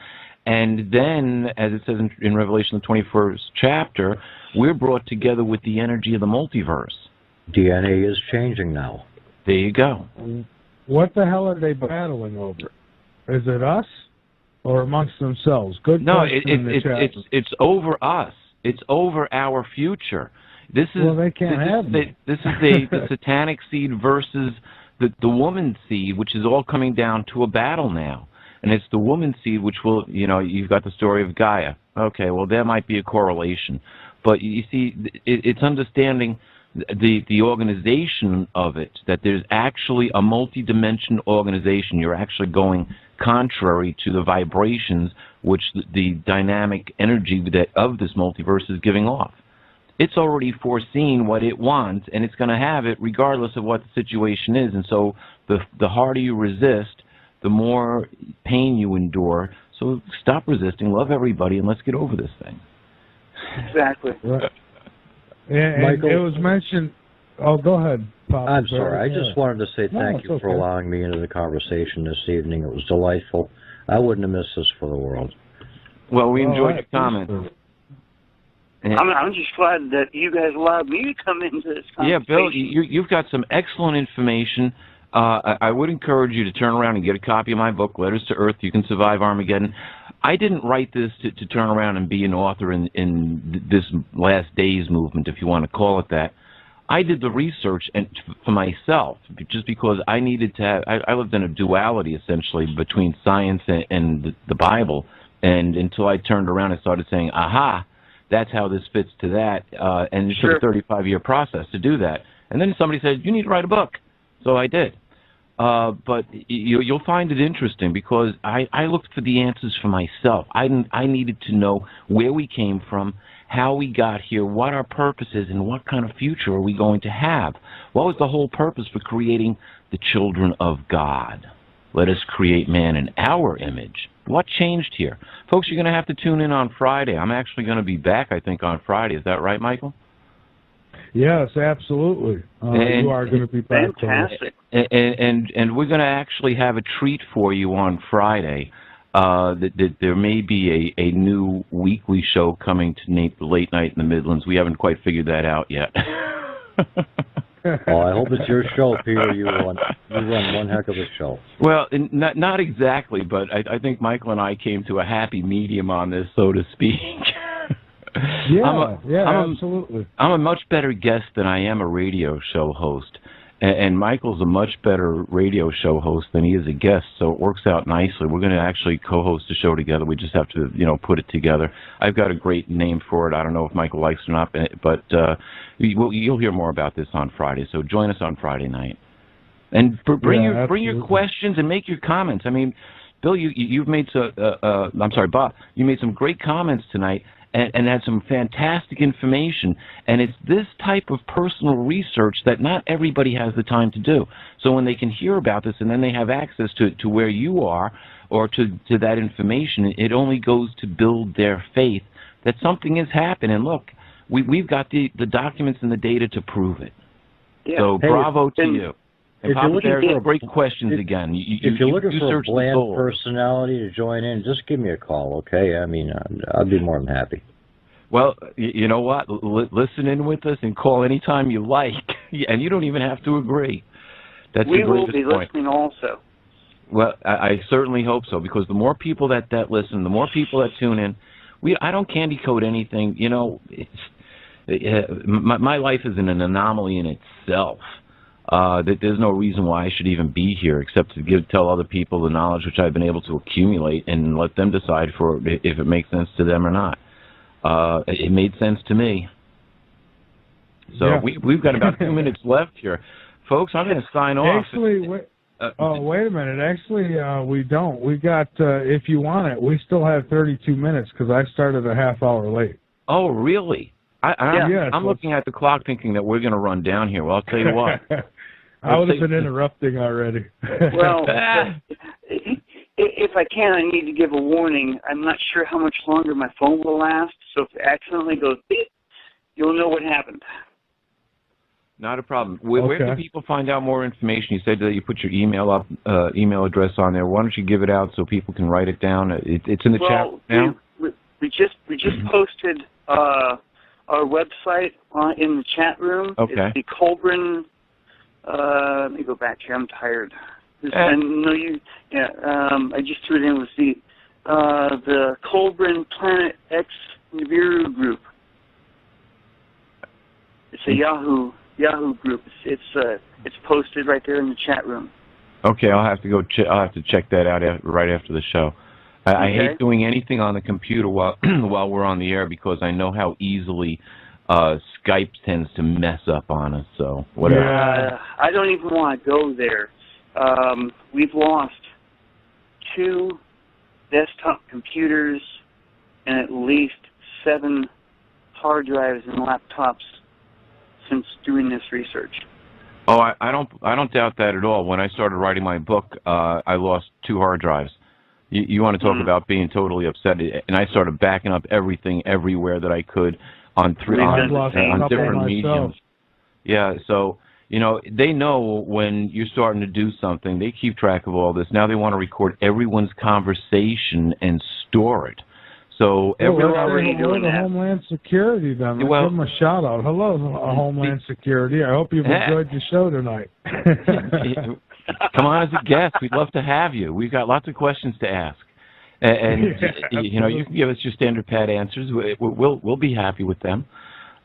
And then, as it says in Revelation, the 21st chapter, we're brought together with the energy of the multiverse. DNA is changing now. There you go. What the hell are they battling over? Is it us or amongst themselves? Good No, question. it's over us. It's over our future. This is they can't have me. This is the satanic seed versus the woman seed, which is all coming down to a battle now. And it's the woman seed which will, you've got the story of Gaia. Okay, well, there might be a correlation. But you see, it's understanding the organization of it, that there's actually a multi-dimensional organization. You're actually going contrary to the vibrations which the dynamic energy of this multiverse is giving off. It's already foreseen what it wants, and it's going to have it regardless of what the situation is. And so the harder you resist, the more pain you endure. So stop resisting, love everybody, and let's get over this thing. Exactly. Right. And Michael, it was mentioned. Oh, go ahead, Pop. I'm sorry. I just wanted to say thank you for okay. allowing me into the conversation this evening. It was delightful. I wouldn't have missed this for the world. Well, we enjoyed your comments. I'm just glad that you guys allowed me to come into this conversation. Yeah, Bill, you've got some excellent information. I would encourage you to turn around and get a copy of my book, Letters to Earth, You Can Survive Armageddon. I didn't write this to turn around and be an author in this last days movement, if you want to call it that. I did the research for myself, just because I needed to have, I lived in a duality, essentially, between science and the Bible, and until I turned around and started saying, aha, that's how this fits to that, and it took a 35-year process to do that. And then somebody said, you need to write a book. So I did. But you'll find it interesting because I looked for the answers for myself. I needed to know where we came from, how we got here, what our purpose is, and what kind of future are we going to have. What was the whole purpose for creating the children of God? Let us create man in our image. What changed here? Folks, you're going to have to tune in on Friday. I'm actually going to be back, I think, on Friday. Is that right, Michael? Yes, absolutely. You are going to be back. Fantastic. And we're going to actually have a treat for you on Friday. That there may be a new weekly show coming to late night in the Midlands. We haven't quite figured that out yet. Oh, I hope it's your show, Peter. You run one heck of a show. Well, not exactly, but I think Michael and I came to a happy medium on this, so to speak. Absolutely. I'm a much better guest than I am a radio show host. And Michael's a much better radio show host than he is a guest, so it works out nicely. We're going to actually co-host a show together. We just have to, put it together. I've got a great name for it. I don't know if Michael likes it or not, but you'll hear more about this on Friday. So join us on Friday night, and bring your questions and make your comments. I mean, Bill, you've made Bob, you made some great comments tonight. And had some fantastic information, and it's this type of personal research that not everybody has the time to do. So when they can hear about this and then they have access to where you are or to that information, it only goes to build their faith that something has happened. And look, we've got the documents and the data to prove it. Yeah. So bravo to you. And Papa Bear, great questions again. If you're looking for a bland personality to join in, just give me a call, okay? I mean, I'd be more than happy. Well, you know what? Listen in with us and call anytime you like, and you don't even have to agree. That's we will be listening also. Well, I certainly hope so, because the more people that listen, the more people that tune in. I don't candy coat anything. My life is an anomaly in itself. That there's no reason why I should even be here except to tell other people the knowledge which I've been able to accumulate and let them decide if it makes sense to them or not. It made sense to me. So yeah. We've got about 2 minutes left here. Folks, I'm going to sign off. Actually, wait a minute. Actually, we don't. We got, if you want it, we still have 32 minutes because I started a half hour late. Oh, really? I'm looking at the clock thinking that we're going to run down here. Well, I'll tell you what. I would have been interrupting already. Well, if I can, I need to give a warning. I'm not sure how much longer my phone will last, so if it accidentally goes beep, you'll know what happened. Not a problem. Where can people find out more information? You said that you put your email address on there. Why don't you give it out so people can write it down? It's in the chat now. We just posted our website in the chat room. Okay. It's the Colburn. Let me go back here. I'm tired. I just threw it in with the Colburn Planet X Nibiru group. It's a Yahoo group. It's posted right there in the chat room. Okay, I'll have to I'll have to check that out right after the show. I hate doing anything on the computer while while we're on the air because I know how easily Skype tends to mess up on us. So whatever. Yeah, I don't even want to go there. We've lost 2 desktop computers and at least 7 hard drives and laptops since doing this research. Oh, I don't doubt that at all. When I started writing my book, I lost 2 hard drives. You want to talk about being totally upset? And I started backing up everything everywhere that I could on different mediums. Yeah, so they know when you're starting to do something. They keep track of all this. Now they want to record everyone's conversation and store it. So we're already doing that. Homeland Security, then. Let's give them a shout out. Hello, Homeland Security. I hope you've enjoyed the show tonight. Come on as a guest. We'd love to have you. We've got lots of questions to ask, and you can give us your standard pat answers. We'll be happy with them.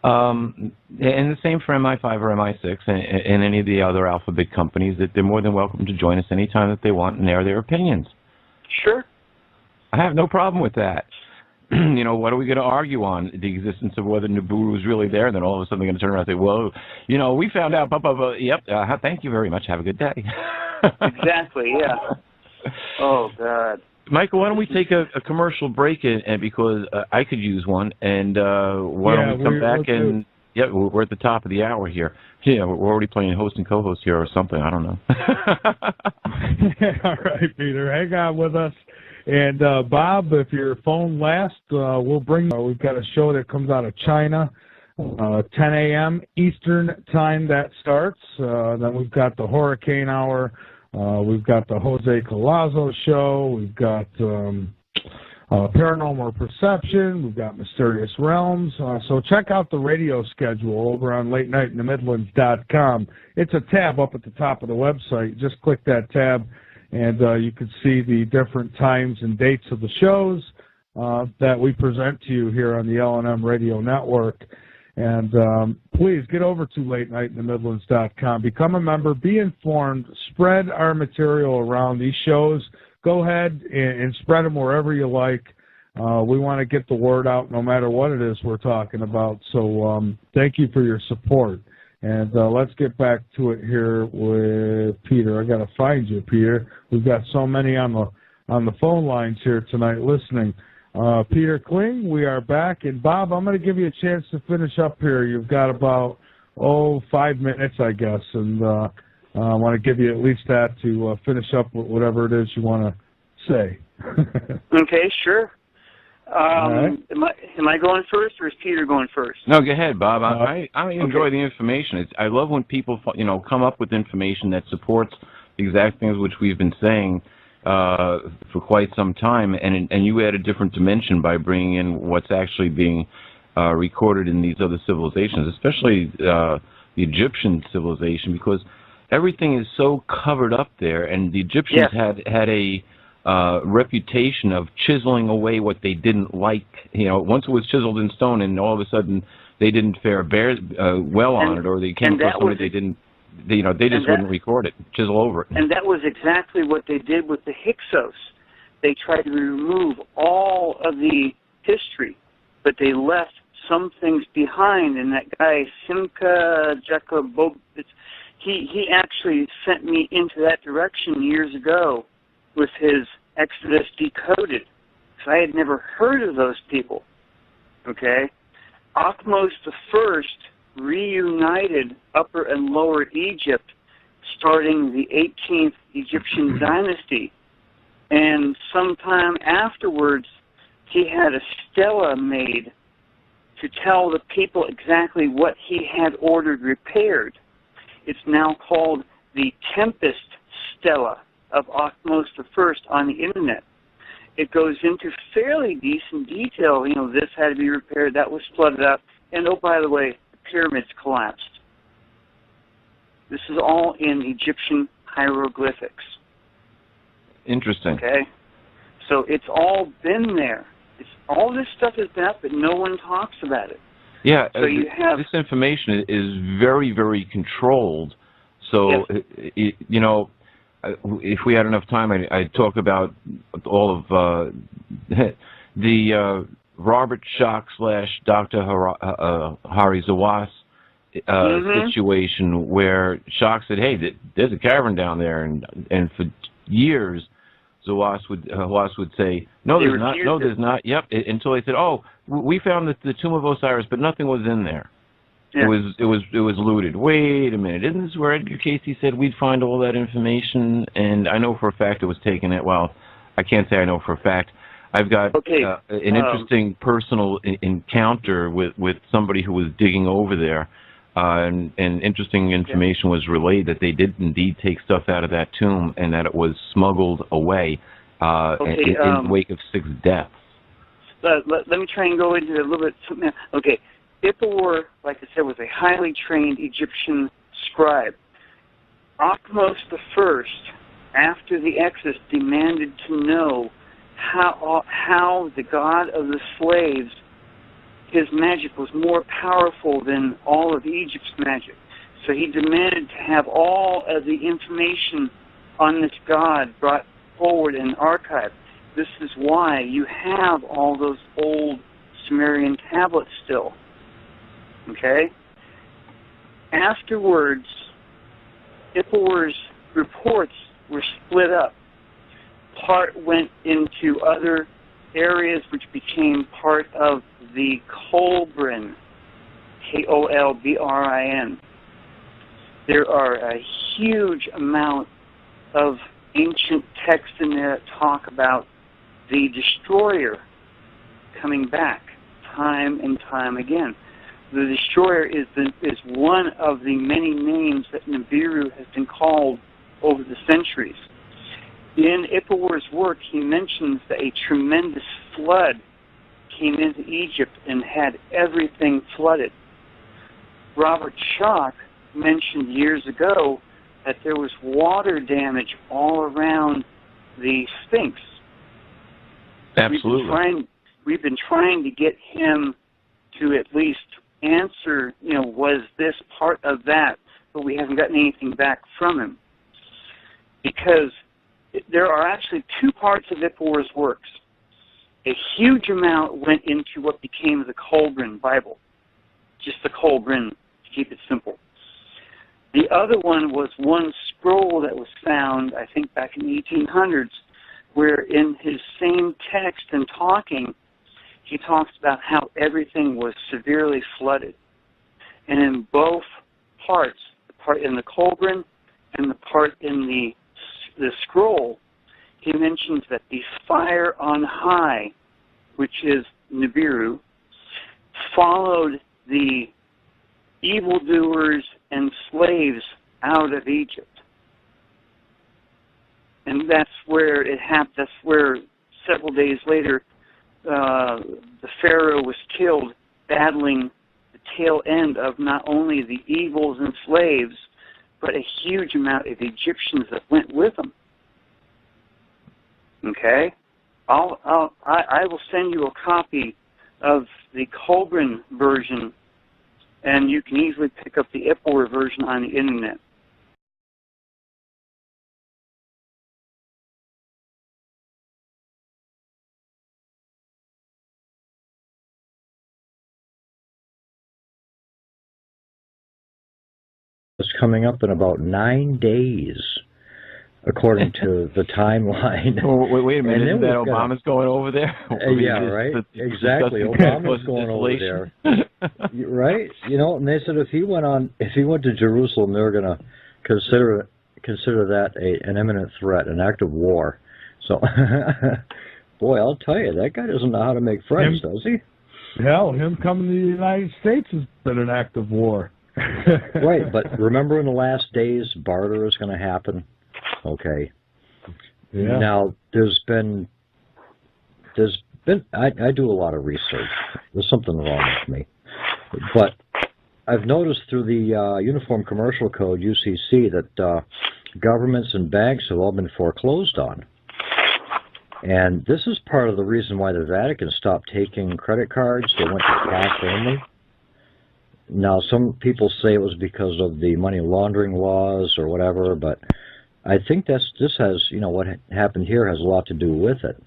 And the same for MI5 or MI6 and any of the other alphabet companies. That they're more than welcome to join us anytime that they want and air their opinions. Sure. I have no problem with that. What are we going to argue on? The existence of whether Nibiru is really there, and then all of a sudden they're going to turn around and say, well, we found out, yep, thank you very much, have a good day. Exactly, yeah. Oh, God. Michael, why don't we take a commercial break, and because I could use one, and why don't we come back and, we're at the top of the hour here. Yeah, we're already playing host and co-host here or something, I don't know. All right, Peter, hang on with us. And Bob, if your phone lasts, we'll bring. We've got a show that comes out of China, 10 a.m. Eastern time that starts. Then we've got the Hurricane Hour. We've got the Jose Collazo show. We've got Paranormal Perception. We've got Mysterious Realms. So check out the radio schedule over on LateNightInTheMidlands.com. It's a tab up at the top of the website. Just click that tab, and you can see the different times and dates of the shows that we present to you here on the L&M Radio Network. And please get over to LateNightInTheMidlands.com. Become a member. Be informed. Spread our material around these shows. Go ahead and spread them wherever you like. We want to get the word out no matter what it is we're talking about. So thank you for your support. And let's get back to it here with Peter. I got to find you, Peter. We've got so many on the phone lines here tonight listening. Peter Kling, we are back. And Bob, I'm going to give you a chance to finish up here. You've got about 5 minutes, I guess, and I want to give you at least that to finish up with whatever it is you want to say. Okay, sure. Right. Am I going first, or is Peter going first? No, go ahead, Bob. I enjoy the information. I love when people come up with information that supports the exact things which we've been saying for quite some time, and you add a different dimension by bringing in what's actually being recorded in these other civilizations, especially the Egyptian civilization, because everything is so covered up there, and the Egyptians had a reputation of chiseling away what they didn't like. Once it was chiseled in stone, and all of a sudden they didn't fare well on it, or they came across somebody they didn't. They just wouldn't record it, chisel over it. And that was exactly what they did with the Hyksos. They tried to remove all of the history, but they left some things behind. And that guy, Simca Jakubowicz, he actually sent me into that direction years ago with his Exodus Decoded. So I had never heard of those people. Okay? Akhmos I reunited Upper and Lower Egypt starting the 18th Egyptian dynasty. And sometime afterwards, he had a stela made to tell the people exactly what he had ordered repaired. It's now called the Tempest Stela of Ahmose I on the internet. It goes into fairly decent detail. You know, this had to be repaired, that was flooded out, and oh, by the way, the pyramids collapsed. This is all in Egyptian hieroglyphics. Interesting. Okay? So it's all been there. All this stuff has been up, but no one talks about it. Yeah, so you have this information is very, very controlled. So, yes. you know, if we had enough time, I'd talk about all of the Robert Schoch / Dr. Hari Zawas situation, where Schoch said, "Hey, there's a cavern down there," and for years, Zawas would say, "No, there's not. No, there's not." Yep. Until they said, "Oh, we found the tomb of Osiris, but nothing was in there. Yeah. It was looted." Wait a minute, isn't this where Edgar Casey said we'd find all that information? And I know for a fact it was taken. Well, I can't say I know for a fact. I've got an interesting personal encounter with somebody who was digging over there, and interesting information was relayed that they did indeed take stuff out of that tomb and that it was smuggled away in the wake of 6 deaths. Let me try and go into a little bit. Okay, Ippur, like I said, was a highly trained Egyptian scribe. Ahmose I, after the Exodus, demanded to know how the god of the slaves, his magic was more powerful than all of Egypt's magic. So he demanded to have all of the information on this god brought forward and archived. This is why you have all those old Sumerian tablets still. Okay? Afterwards, Ippur's reports were split up. Part went into other areas which became part of the Kolbrin, Kolbrin. There are a huge amount of ancient texts in there that talk about the destroyer coming back time and time again. The destroyer is one of the many names that Nibiru has been called over the centuries. In Ippur's work, he mentions that a tremendous flood came into Egypt and had everything flooded. Robert Schoch mentioned years ago that there was water damage all around the Sphinx. Absolutely. We've been trying to get him to at least answer, you know, was this part of that, but we haven't gotten anything back from him. Because there are actually 2 parts of Ippur's works. A huge amount went into what became the Kolbrin Bible. Just the Kolbrin, to keep it simple. The other one was one scroll that was found, I think back in the 1800s, where in his same text and talking, he talks about how everything was severely flooded. And in both parts, the part in the Kolbrin and the part in the scroll, he mentions that the fire on high, which is Nibiru, followed the evildoers and slaves out of Egypt. And that's where it happened. That's where several days later the Pharaoh was killed, battling the tail end of not only the evils and slaves, but a huge amount of Egyptians that went with them. Okay? I will send you a copy of the Kolbrin version, and you can easily pick up the Ippur version on the internet. It's coming up in about 9 days, according to the timeline. Oh, wait a minute, isn't that Obama's going over there? Yeah, right? Exactly. Obama's going over there. Right? You know, and they said if he went to Jerusalem, they were going to consider that an imminent threat, an act of war. So, boy, I'll tell you, that guy doesn't know how to make friends, does he? Hell, him coming to the United States has been an act of war. Right, but remember in the last days, barter is going to happen. Okay. Yeah. Now, I do a lot of research. There's something wrong with me. But I've noticed through the Uniform Commercial Code, UCC, that governments and banks have all been foreclosed on. And this is part of the reason why the Vatican stopped taking credit cards. They went to cash only. Now, some people say it was because of the money laundering laws or whatever, but I think this has, what happened here has a lot to do with it.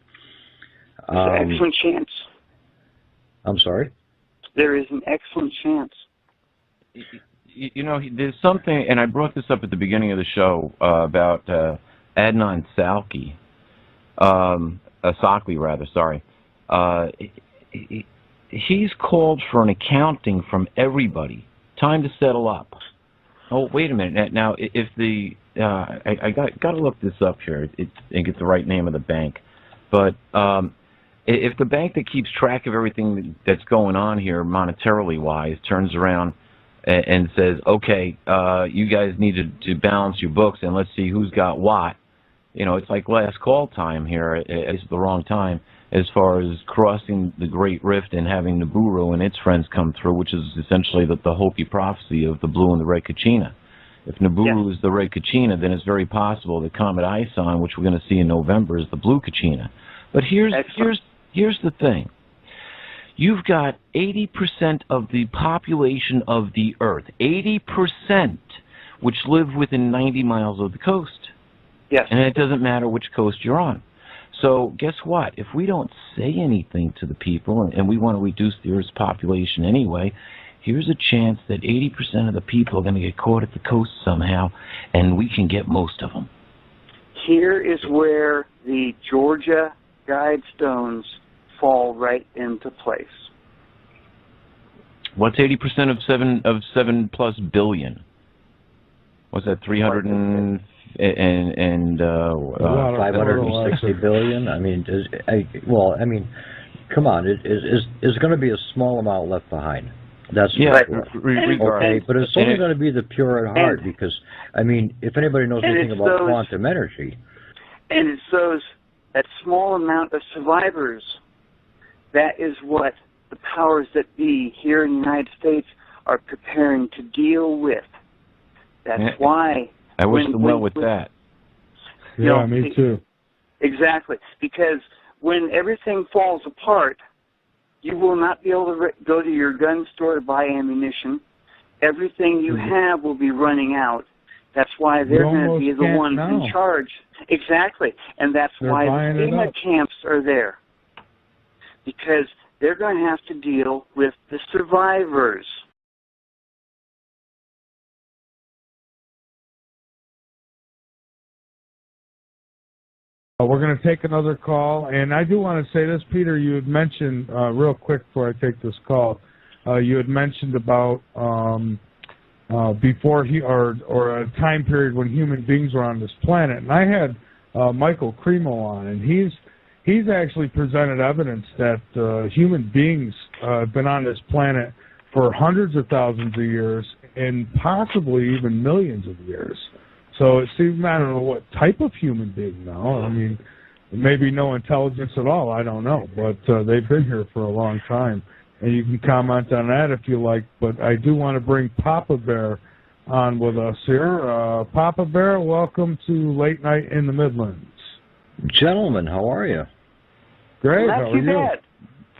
Excellent chance. I'm sorry? There is an excellent chance. There's something, and I brought this up at the beginning of the show about Adnan Salki. Sakli, rather, sorry. He's called for an accounting from everybody. Time to settle up. Oh, wait a minute. Now, if the I got to look this up here and get the right name of the bank, but if the bank that keeps track of everything that's going on here monetarily wise turns around and says, okay, you guys need to balance your books and let's see who's got what. It's like last call time here. It's the wrong time as far as crossing the Great Rift and having Nibiru and its friends come through, which is essentially the Hopi prophecy of the blue and the red Kachina. If Nibiru is the red Kachina, then it's very possible that Comet Ison, which we're going to see in November, is the blue Kachina. But here's the thing. You've got 80% of the population of the Earth, 80%, which live within 90 miles of the coast. Yes. And it doesn't matter which coast you're on. So guess what? If we don't say anything to the people, and we want to reduce the Earth's population anyway, here's a chance that 80% of the people are going to get caught at the coast somehow, and we can get most of them. Here is where the Georgia guidestones fall right into place. What's 80% of 7+ billion? What's that, 300 and 560 billion? I mean, come on, it's going to be a small amount left behind. That's okay, but it's only going to be the pure at heart because, if anybody knows anything about quantum energy. And it's that small amount of survivors, that is what the powers that be here in the United States are preparing to deal with. That's why... I wish them well with that. Yeah, me too. Exactly. Because when everything falls apart, you will not be able to go to your gun store to buy ammunition. Everything you have will be running out. That's why they're going to be the ones in charge. Exactly. And that's why the FEMA camps are there. Because they're going to have to deal with the survivors. We're going to take another call, and I do want to say this, Peter. You had mentioned real quick before I take this call. You had mentioned about before or a time period when human beings were on this planet, and I had Michael Cremo on, and he's actually presented evidence that human beings have been on this planet for hundreds of thousands of years and possibly even millions of years. So it seems, I don't know what type of human being now. Maybe no intelligence at all, I don't know. But they've been here for a long time. And you can comment on that if you like. But I do want to bring Papa Bear on with us here. Papa Bear, welcome to Late Night in the Midlands. Gentlemen, how are you? Great, how are you?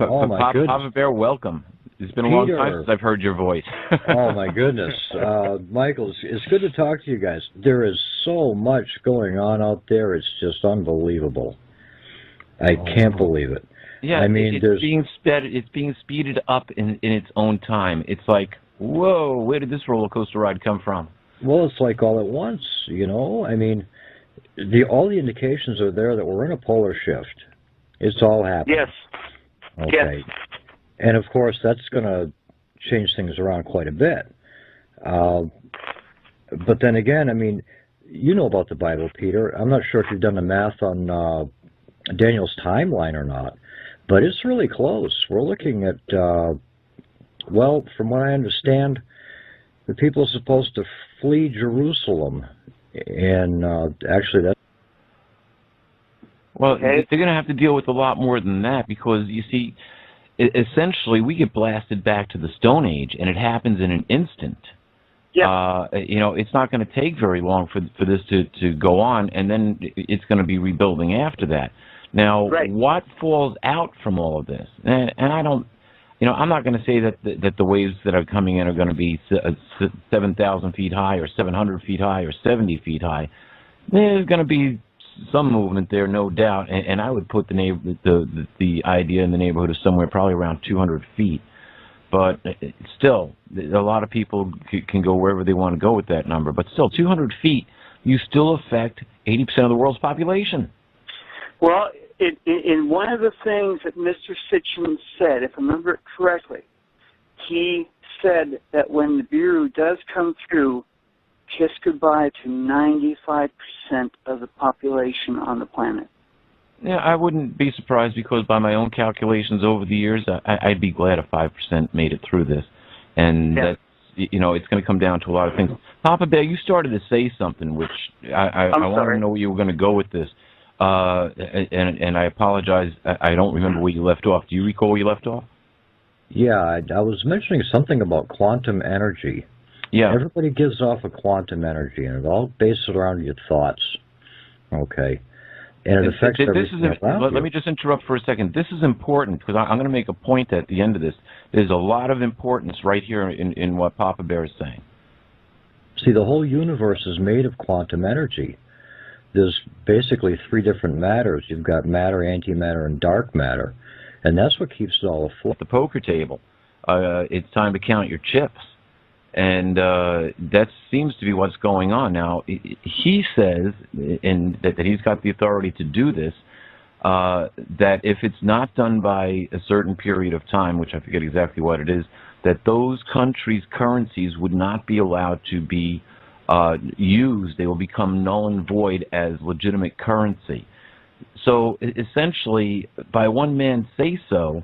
Oh, my goodness. Papa Bear, welcome. It's been a long time since I've heard your voice. Oh, my goodness. Michael, it's good to talk to you guys. There is so much going on out there. It's just unbelievable. I can't believe it. Yeah, it's being speeded up in its own time. It's like, whoa, where did this roller coaster ride come from? Well, it's like all at once, all the indications are there that we're in a polar shift. It's all happening. Yes. Okay. Yes. And, of course, that's going to change things around quite a bit. But then again, I mean, you know about the Bible, Peter. I'm not sure if you've done the math on Daniel's timeline or not, but it's really close. We're looking at, well, from what I understand, the people are supposed to flee Jerusalem, and actually that's... Well, they're going to have to deal with a lot more than that, because, you see, essentially we get blasted back to the Stone Age, and it happens in an instant. Yeah. You know, it's not going to take very long for this to go on, and then it's going to be rebuilding after that. Now, what falls out from all of this? And I don't, you know, I'm not going to say that the waves that are coming in are going to be 7,000 feet high or 700 feet high or 70 feet high. There's going to be some movement there, no doubt, and I would put the idea in the neighborhood of somewhere probably around 200 feet. But still, a lot of people can go wherever they want to go with that number. But still, 200 feet, you still affect 80% of the world's population. Well, in one of the things that Mr. Sitchin said, if I remember it correctly, he said that when Nibiru does come through, kiss goodbye to 95% of the population on the planet. Yeah, I wouldn't be surprised, because by my own calculations over the years, I'd be glad if 5% made it through this. And that's, you know, it's going to come down to a lot of things. Papa Bear, you started to say something, which I want to know where you were going to go with this. And I apologize, I don't remember where you left off. Do you recall where you left off? Yeah, I was mentioning something about quantum energy. Yeah. Everybody gives off a quantum energy, and it all based around your thoughts. Okay. And it affects everything around you. Let me just interrupt for a second. This is important, because I'm going to make a point at the end of this. There's a lot of importance right here in what Papa Bear is saying. See, the whole universe is made of quantum energy. There's basically three different matters. You've got matter, antimatter, and dark matter. And that's what keeps it all afloat. At the poker table, it's time to count your chips. And that seems to be what's going on. Now, he says, and that he's got the authority to do this, that if it's not done by a certain period of time, which I forget exactly what it is, that those countries' currencies would not be allowed to be used. They will become null and void as legitimate currency. So, essentially, by one man's say-so,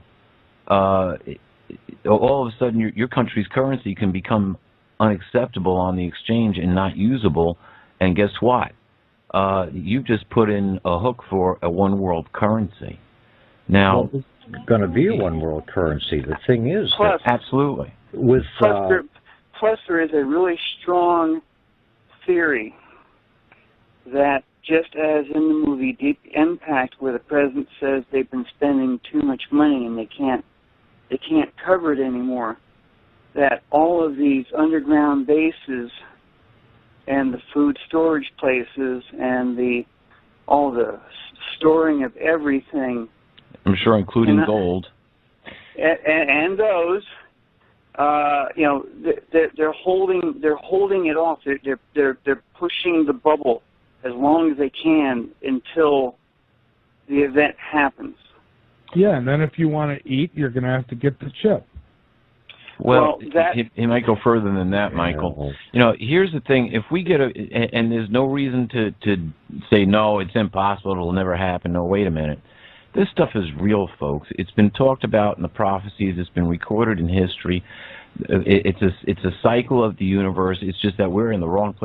all of a sudden your country's currency can become unacceptable on the exchange and not usable, and guess what? You've just put in a hook for a one world currency. Now, well, it's going to be a one world currency. The thing is, absolutely. With plus there is a really strong theory that, just as in the movie Deep Impact, where the president says they've been spending too much money and they can't cover it anymore, that all of these underground bases and the food storage places and all the storing of everything, I'm sure including gold, and those, you know, they're holding it off. They're pushing the bubble as long as they can until the event happens. Yeah, and then if you want to eat, you're going to have to get the chip. Well, he might go further than that, Michael. You know, here's the thing. If we get and there's no reason to say, no, it's impossible, it'll never happen. No, wait a minute. This stuff is real, folks. It's been talked about in the prophecies. It's been recorded in history. It's a cycle of the universe. It's just that we're in the wrong place.